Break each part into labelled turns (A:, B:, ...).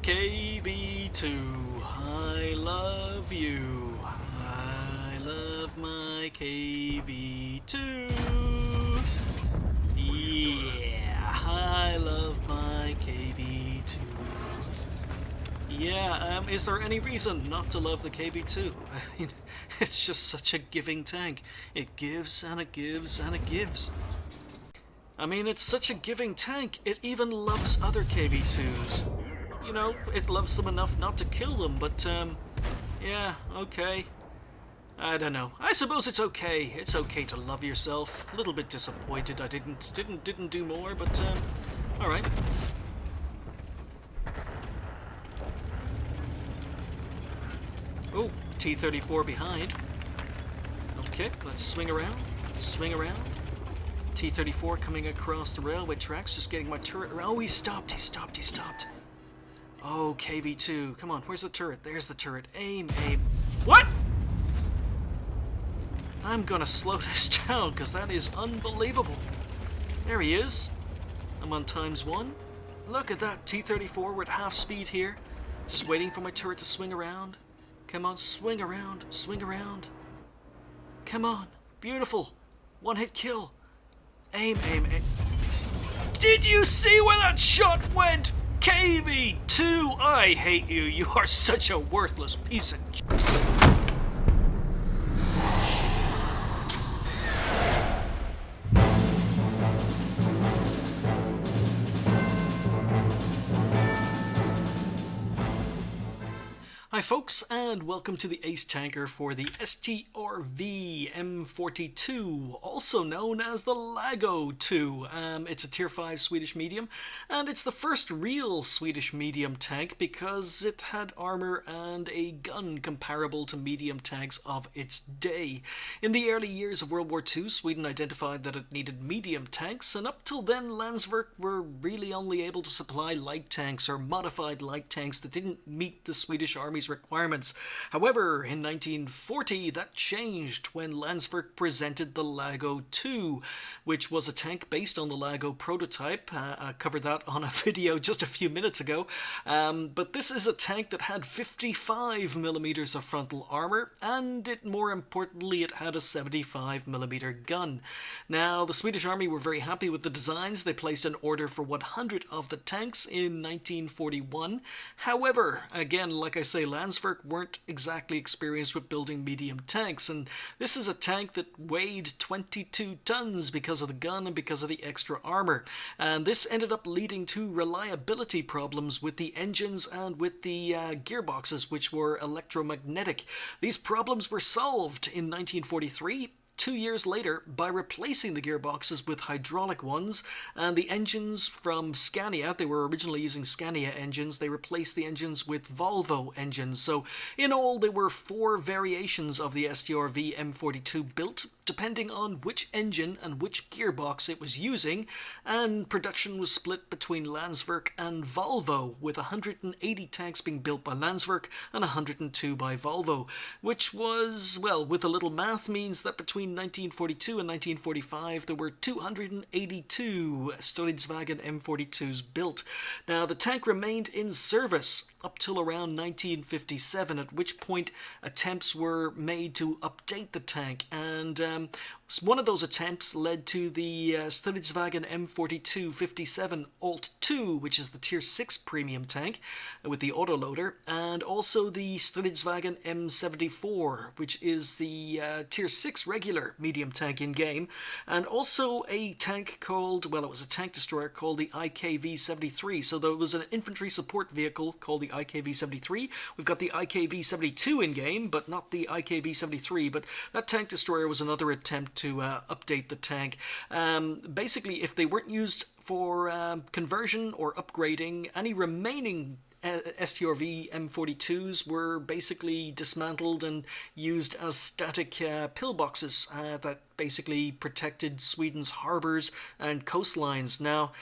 A: KV2, I love you. I love my KV2. Yeah, I love my KV2. Yeah, is there any reason not to love the KV2? I mean, it's just such a giving tank. It gives and it gives and it gives. I mean, it's such a giving tank, it even loves other KV2s. You know, it loves them enough not to kill them, but, yeah, okay. I don't know. I suppose it's okay. It's okay to love yourself. A little bit disappointed I didn't do more, but, alright. Oh, T-34 behind. Okay, let's swing around. Swing around. T-34 coming across the railway tracks, just getting my turret around. Oh, he stopped. Oh, KV2. Come on, where's the turret? There's the turret. Aim. What? I'm gonna slow this down, because that is unbelievable. There he is. I'm on ×1. Look at that, T-34 with half speed here. Just waiting for my turret to swing around. Come on, swing around. Come on. Beautiful. One hit kill. Aim. Did you see where that shot went? KV2, I hate you. You are such a worthless piece of... Hi folks, and welcome to the Ace Tanker for the Strv M42, also known as the Lago 2. It's a tier 5 Swedish medium, and it's the first real Swedish medium tank because it had armor and a gun comparable to medium tanks of its day. In the early years of World War II, Sweden identified that it needed medium tanks, and up till then Landsverk were really only able to supply light tanks or modified light tanks that didn't meet the Swedish Army's requirements. However, in 1940 that changed when Landsverk presented the Lago 2, which was a tank based on the Lago prototype. I covered that on a video just a few minutes ago. But this is a tank that had 55mm of frontal armor, and more importantly, it had a 75mm gun. Now, the Swedish Army were very happy with the designs. They placed an order for 100 of the tanks in 1941. However, again, like I say, Landsverk weren't exactly experienced with building medium tanks, and this is a tank that weighed 22 tons because of the gun and because of the extra armor. And this ended up leading to reliability problems with the engines and with the gearboxes, which were electromagnetic. These problems were solved in 1943. 2 years later, by replacing the gearboxes with hydraulic ones, and the engines from Scania, they were originally using Scania engines, they replaced the engines with Volvo engines. So in all, there were 4 variations of the Strv M42 built, depending on which engine and which gearbox it was using, and production was split between Landsverk and Volvo, with 180 tanks being built by Landsverk and 102 by Volvo, which was, well, with a little math, means that between 1942 and 1945 there were 282 Strv M42s built. Now, the tank remained in service up till around 1957, at which point attempts were made to update the tank, and one of those attempts led to the Strv M42 57 Alt 2, which is the tier 6 premium tank with the autoloader, and also the Strv M74, which is the tier 6 regular medium tank in-game, and also a tank called, well, it was a tank destroyer called the IKV-73. So there was an infantry support vehicle called the IKV-73. We've got the IKV-72 in-game, but not the IKV-73, but that tank destroyer was another attempt to update the tank. Basically, if they weren't used for conversion or upgrading, any remaining Strv M42s were basically dismantled and used as static pillboxes that basically protected Sweden's harbours and coastlines. Now,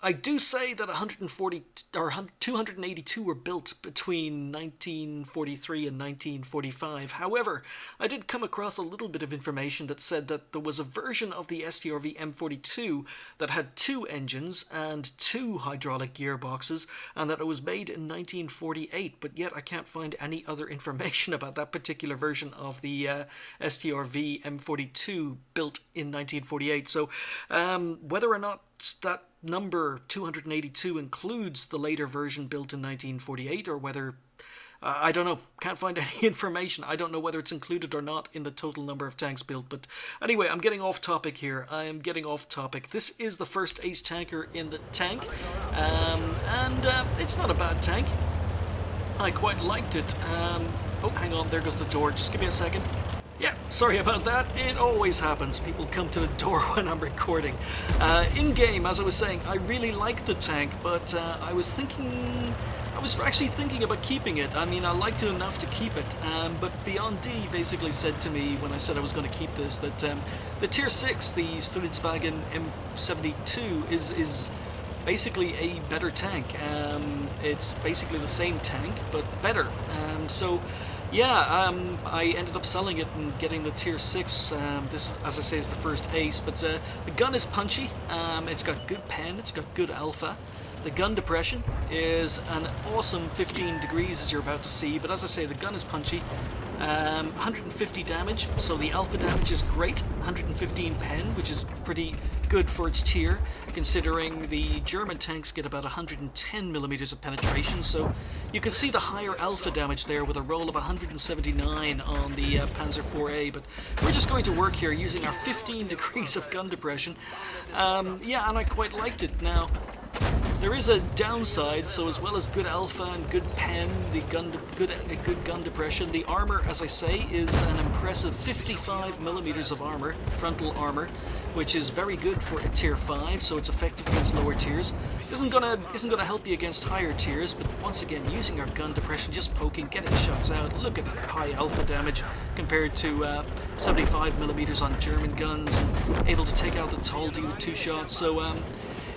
A: I do say that 140 or 282 were built between 1943 and 1945. However, I did come across a little bit of information that said that there was a version of the STRV M42 that had 2 engines and 2 hydraulic gearboxes, and that it was made in 1948, but yet I can't find any other information about that particular version of the STRV M42 built in 1948. So whether or not that number 282 includes the later version built in 1948, or whether I don't know, can't find any information. I don't know whether it's included or not in the total number of tanks built. But anyway, I'm getting off topic here. This is the first ace tanker in the tank, and it's not a bad tank. I quite liked it. Oh, hang on, there goes the door. Just give me a second. Yeah, sorry about that. It always happens. People come to the door when I'm recording. In-game, as I was saying, I really like the tank, but I was actually thinking about keeping it. I mean, I liked it enough to keep it, but Beyond D basically said to me when I said I was going to keep this that the Tier 6, the Stridsvagen M72, is basically a better tank. It's basically the same tank, but better. So yeah, I ended up selling it and getting the Tier 6. This, as I say, is the first ace, but the gun is punchy. It's got good pen, it's got good alpha. The gun depression is an awesome 15 degrees, as you're about to see, but as I say, the gun is punchy. 150 damage, so the alpha damage is great. 115 pen, which is pretty good for its tier, considering the German tanks get about 110 millimeters of penetration, so you can see the higher alpha damage there with a roll of 179 on the Panzer IVA, but we're just going to work here using our 15 degrees of gun depression. Yeah, and I quite liked it. Now, there is a downside, so as well as good alpha and good pen, good gun depression, the armor, as I say, is an impressive 55 millimeters of armor, frontal armor, which is very good for a tier 5, so it's effective against lower tiers. Isn't gonna help you against higher tiers, but once again, using our gun depression, just poking, getting shots out. Look at that high alpha damage compared to 75 millimeters on German guns, and able to take out the Taldi with 2 shots. So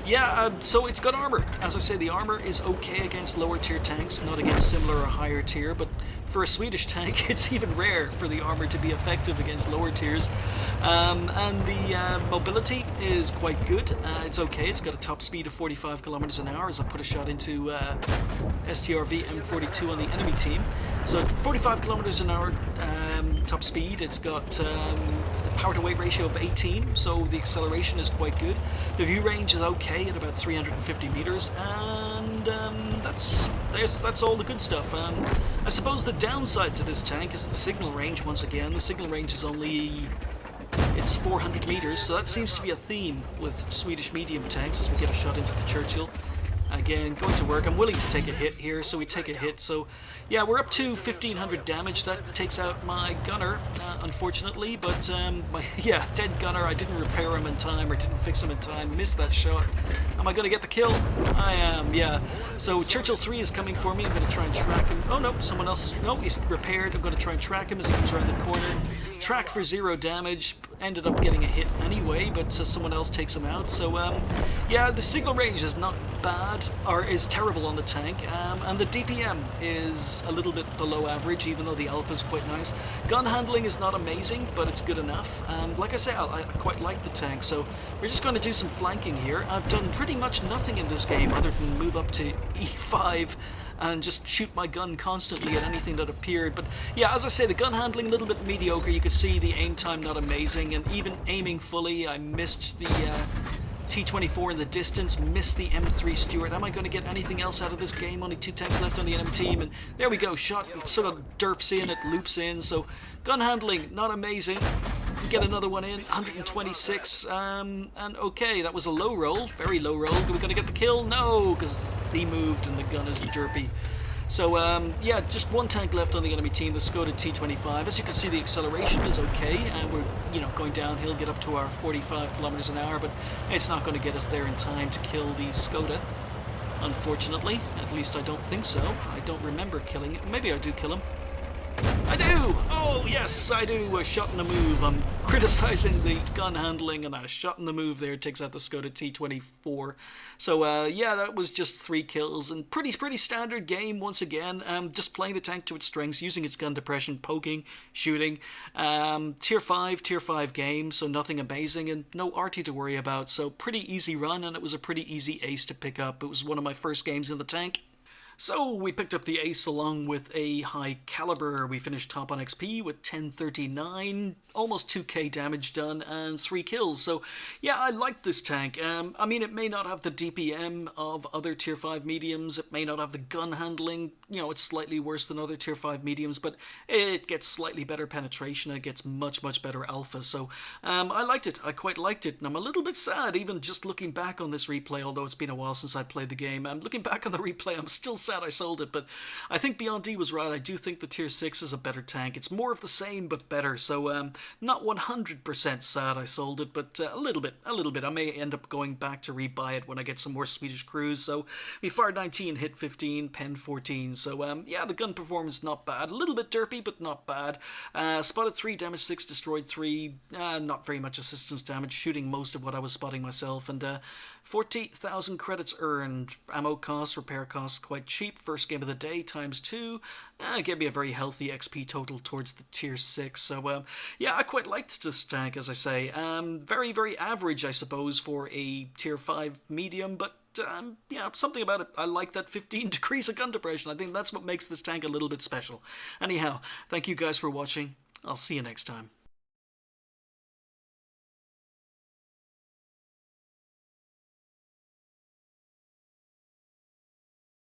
A: yeah, so it's got armor. As I say, the armor is okay against lower tier tanks, not against similar or higher tier, but for a Swedish tank, it's even rare for the armor to be effective against lower tiers. And the mobility is quite good. It's okay. It's got a top speed of 45 kilometers an hour as I put a shot into STRV M42 on the enemy team. So 45 kilometers an hour top speed. It's got power to weight ratio of 18, so the acceleration is quite good. The view range is okay at about 350 meters, and that's all the good stuff. I suppose the downside to this tank is the signal range. Once again, the signal range is it's 400 meters, so that seems to be a theme with Swedish medium tanks as we get a shot into the Churchill. Again, going to work. I'm willing to take a hit here, so we take a hit. So yeah, we're up to 1500 damage. That takes out my gunner, unfortunately, but yeah, dead gunner. I didn't repair him in time, or didn't fix him in time. Missed that shot. Am I going to get the kill? I am, yeah. So Churchill 3 is coming for me. I'm going to try and track him. Oh no, someone else is... No, he's repaired. I'm going to try and track him as he comes around the corner. Track for 0 damage. Ended up getting a hit anyway, but someone else takes him out. So yeah, the signal range is not bad, or is terrible on the tank, and the DPM is a little bit below average, even though the alpha is quite nice. Gun handling is not amazing, but it's good enough. Like I say, I quite like the tank, so we're just going to do some flanking here. I've done pretty much nothing in this game other than move up to E5 and just shoot my gun constantly at anything that appeared. But yeah, as I say, the gun handling a little bit mediocre. You could see the aim time not amazing, and even aiming fully, I missed the T-24 in the distance, missed the M3 Stuart. Am I going to get anything else out of this game? Only 2 tanks left on the enemy team, and there we go. Shot, it sort of derps in, it loops in. So gun handling, not amazing. Get another one in, 126, and okay, that was a low roll, very low roll. Are we going to get the kill? No, because he moved and the gun is derpy. So yeah, just 1 tank left on the enemy team, the Skoda T-25. As you can see, the acceleration is okay, and we're going downhill, get up to our 45 kilometers an hour, but it's not going to get us there in time to kill the Skoda, unfortunately. At least I don't think so. I don't remember killing it. Maybe I do kill him. I do! Oh, yes, I do. A shot in the move. I'm criticizing the gun handling, and a shot in the move there takes out the Skoda T24. So, yeah, that was just 3 kills, and pretty standard game once again. Just playing the tank to its strengths, using its gun depression, poking, shooting. Tier 5 game, so nothing amazing, and no arty to worry about. So, pretty easy run, and it was a pretty easy ace to pick up. It was one of my first games in the tank. So we picked up the ace along with a high caliber. We finished top on XP with 1039, almost 2k damage done, and 3 kills. So yeah, I liked this tank. I mean, it may not have the DPM of other tier 5 mediums. It may not have the gun handling. You know, it's slightly worse than other tier 5 mediums, but it gets slightly better penetration. It gets much better alpha. So I liked it. I quite liked it. And I'm a little bit sad, even just looking back on this replay, although it's been a while since I played the game. I'm looking back on the replay, I'm still sad I sold it, but I think Beyond D was right. I do think the tier 6 is a better tank. It's more of the same, but better. So not 100% sad I sold it, but a little bit. I may end up going back to rebuy it when I get some more Swedish crews. So we fired 19, hit 15, pen 14. So yeah, the gun performance not bad. A little bit derpy, but not bad. Spotted 3, damaged 6, destroyed 3. Not very much assistance damage, shooting most of what I was spotting myself. And 40,000 credits earned. Ammo costs, repair costs quite cheap. First game of the day times 2. Gave me a very healthy XP total towards the tier 6. So yeah, I quite liked this tank, as I say. Very average, I suppose, for a tier 5 medium, but yeah, something about it. I like that 15 degrees of gun depression. I think that's what makes this tank a little bit special. Anyhow, thank you guys for watching. I'll see you next time.